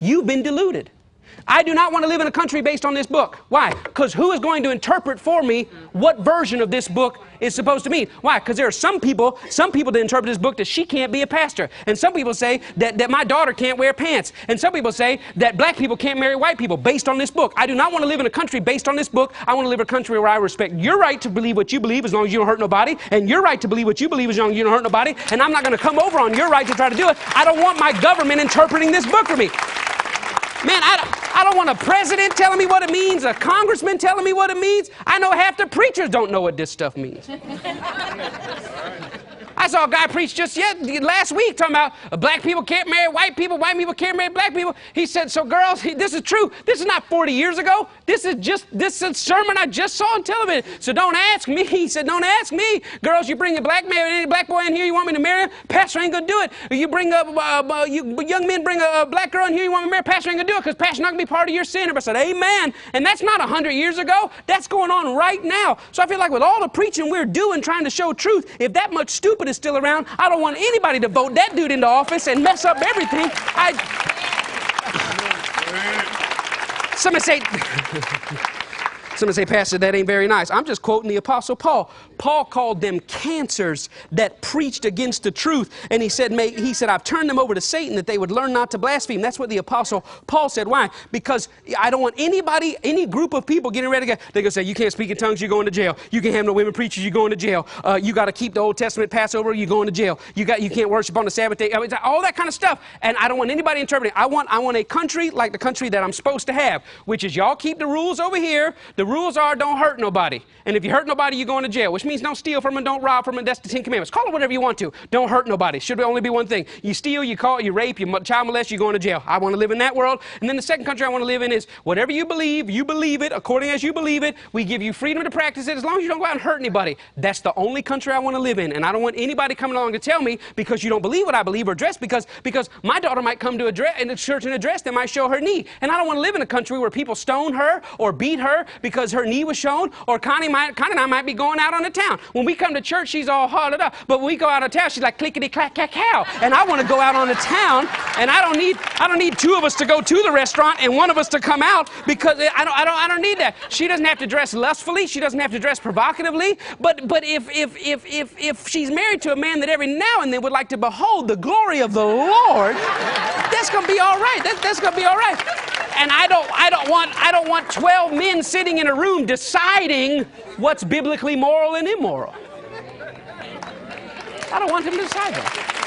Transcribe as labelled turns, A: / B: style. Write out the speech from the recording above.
A: You've been deluded. I do not want to live in a country based on this book. Why? Because who is going to interpret for me what version of this book is supposed to mean? Why? Because there are some people that interpret this book that she can't be a pastor. And some people say that my daughter can't wear pants. And some people say that black people can't marry white people based on this book. I do not want to live in a country based on this book. I want to live in a country where I respect your right to believe what you believe as long as you don't hurt nobody, and your right to believe what you believe as long as you don't hurt nobody. And I'm not going to come over on your right to try to do it. I don't want my government interpreting this book for me. Man, I don't want a president telling me what it means, a congressman telling me what it means. I know half the preachers don't know what this stuff means. I saw a guy preach just last week talking about black people can't marry white people can't marry black people. He said, so girls, this is true. This is not 40 years ago. This is a sermon I just saw on television. So don't ask me. He said, don't ask me. Girls, you bring a black man, any black boy in here, you want me to marry him? Pastor ain't gonna do it. You bring you young men bring a black girl in here, you want me to marry? Pastor ain't gonna do it because pastor's not gonna be part of your sin. I said, amen. And that's not 100 years ago. That's going on right now. So I feel like with all the preaching we're doing, trying to show truth, if that much stupid is still around, I don't want anybody to vote that dude into office and mess up everything. Somebody say, Pastor, that ain't very nice. I'm just quoting the Apostle Paul. Paul called them cancers that preached against the truth. And he said, I've turned them over to Satan that they would learn not to blaspheme. That's what the Apostle Paul said. Why? Because I don't want anybody, any group of people getting ready to go. They're going to say, you can't speak in tongues, you're going to jail. You can't have no women preachers, you're going to jail. You got to keep the Old Testament Passover, you're going to jail. You can't worship on the Sabbath day. All that kind of stuff. And I don't want anybody interpreting. I want a country like the country that I'm supposed to have, which is y'all keep the rules over here. The rules are don't hurt nobody. And if you hurt nobody, you're going to jail, which means don't steal from them, don't rob from them. That's the 10 Commandments. Call it whatever you want to. Don't hurt nobody. Should only be one thing. You steal, you rape, you child molest, you're going to jail. I want to live in that world. And then the second country I want to live in is whatever you believe it according as you believe it. We give you freedom to practice it as long as you don't go out and hurt anybody. That's the only country I want to live in. And I don't want anybody coming along to tell me because you don't believe what I believe or dress because my daughter might come to in the church in a dress that might show her knee. And I don't want to live in a country where people stone her or beat her because her knee was shown, or Connie and I might be going out on the town. When we come to church, she's all hauled up. But when we go out of town, she's like clickety clack clack cow. And I want to go out on the town, and I don't need two of us to go to the restaurant and one of us to come out because I don't need that. She doesn't have to dress lustfully. She doesn't have to dress provocatively. But if she's married to a man that every now and then would like to behold the glory of the Lord, that's gonna be all right. That's gonna be all right. And I don't want 12 men sitting in a room deciding what's biblically moral and immoral. I don't want them to decide that.